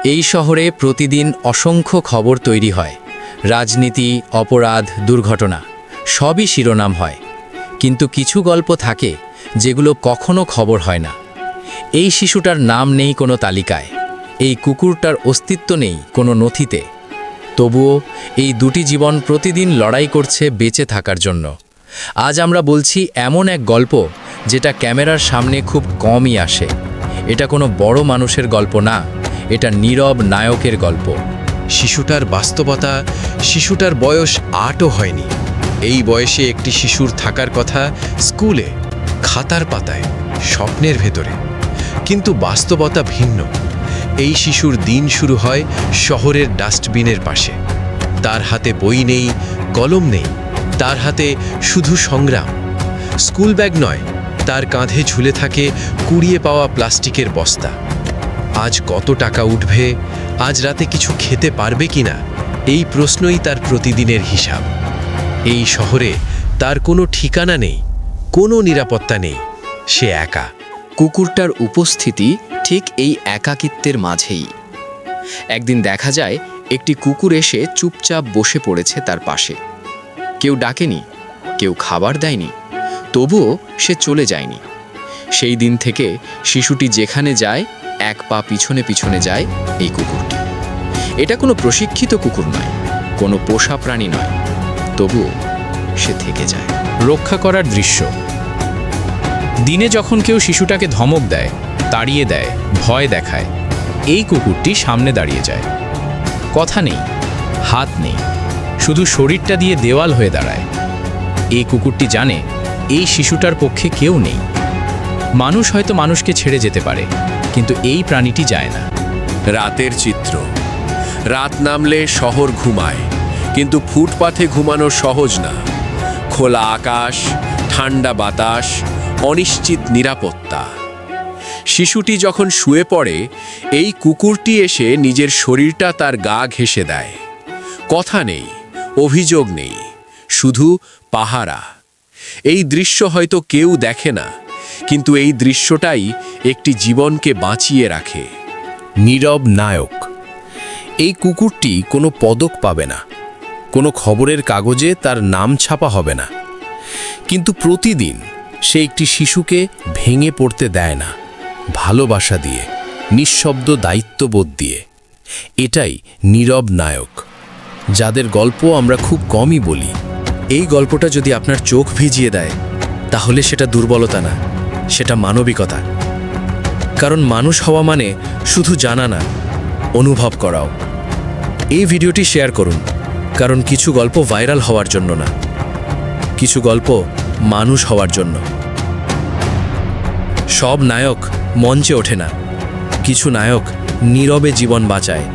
এই শহরে প্রতিদিন অসংখ্য খবর তৈরি হয়। রাজনীতি, অপরাধ, দুর্ঘটনা সবই শিরোনাম হয়। কিন্তু কিছু গল্প থাকে যেগুলো কখনো খবর হয় না। এই শিশুটার নাম নেই কোনো তালিকায়, এই কুকুরটার অস্তিত্ব নেই কোনো নথিতে। তবুও এই দুটি জীবন প্রতিদিন লড়াই করছে বেঁচে থাকার জন্য। আজ আমরা বলছি এমন এক গল্প যেটা ক্যামেরার সামনে খুব কমই আসে। এটা কোনো বড় মানুষের গল্প না, এটা নীরব নায়কের গল্প। শিশুটার বাস্তবতা, শিশুটার বয়স 8ও হয়নি। এই বয়সে একটি শিশুর থাকার কথা স্কুলে, খাতার পাতায়, স্বপ্নের ভেতরে। কিন্তু বাস্তবতা ভিন্ন। এই শিশুর দিন শুরু হয় শহরের ডাস্টবিনের পাশে। তার হাতে বই নেই, কলম নেই, তার হাতে শুধু সংগ্রাম। স্কুল ব্যাগ নয়, তার কাঁধে ঝুলে থাকে কুড়িয়ে পাওয়া প্লাস্টিকের বস্তা। আজ কত টাকা উঠবে, আজ রাতে কিছু খেতে পারবে কিনা, এই প্রশ্নই তার প্রতিদিনের হিসাব। এই শহরে তার কোনো ঠিকানা নেই, কোনো নিরাপত্তা নেই, সে একা। কুকুরটার উপস্থিতি ঠিক এই একাকিত্বের মাঝেই। একদিন দেখা যায় একটি কুকুর এসে চুপচাপ বসে পড়েছে তার পাশে। কেউ ডাকেনি, কেউ খাবার দেয়নি, তবুও সে চলে যায়নি। সেই দিন থেকে শিশুটি যেখানে যায় এক পা পিছনে পিছনে যায় এই কুকুরটি। এটা কোনো প্রশিক্ষিত কুকুর নয়, কোনো পোষা প্রাণী নয়, তবুও সে থেকে যায়। রক্ষা করার দৃশ্য। দিনে যখন কেউ শিশুটাকে ধমক দেয়, তাড়িয়ে দেয়, ভয় দেখায়, এই কুকুরটি সামনে দাঁড়িয়ে যায়। কথা নেই, হাত নেই, শুধু শরীরটা দিয়ে দেওয়াল হয়ে দাঁড়ায়। এই কুকুরটি জানে এই শিশুটার পক্ষে কেউ নেই। মানুষ হয়তো মানুষকে ছেড়ে যেতে পারে, কিন্তু এই প্রাণীটি যায় না। রাতের চিত্র। রাত নামলে শহর ঘুমায়, কিন্তু ফুটপাথে ঘুমানো সহজ না। খোলা আকাশ, ঠান্ডা বাতাস, অনিশ্চিত নিরাপত্তা। শিশুটি যখন শুয়ে পড়ে, এই কুকুরটি এসে নিজের শরীরটা তার গা ঘেঁষে দেয়। কথা নেই, অভিযোগ নেই, শুধু পাহারা। এই দৃশ্য হয়তো কেউ দেখে না, কিন্তু এই দৃশ্যটাই একটি জীবনকে বাঁচিয়ে রাখে। নীরব নায়ক। এই কুকুরটি কোনো পদক পাবে না, কোনো খবরের কাগজে তার নাম ছাপা হবে না, কিন্তু প্রতিদিন সে একটি শিশুকে ভেঙে পড়তে দেয় না, ভালোবাসা দিয়ে, নিঃশব্দ দায়িত্ববোধ দিয়ে। এটাই নীরব নায়ক, যাদের গল্প আমরা খুব কমই বলি। এই গল্পটা যদি আপনার চোখ ভিজিয়ে দেয়, তাহলে সেটা দুর্বলতা না, সেটা মানবিকতা। কারণ মানুষ হওয়া মানে শুধু জানা না, অনুভব করাও। এই ভিডিওটি শেয়ার করুন, কারণ কিছু গল্প ভাইরাল হওয়ার জন্য না, কিছু গল্প মানুষ হওয়ার জন্য। সব নায়ক মঞ্চে ওঠে না, কিছু নায়ক নীরবে জীবন বাঁচায়।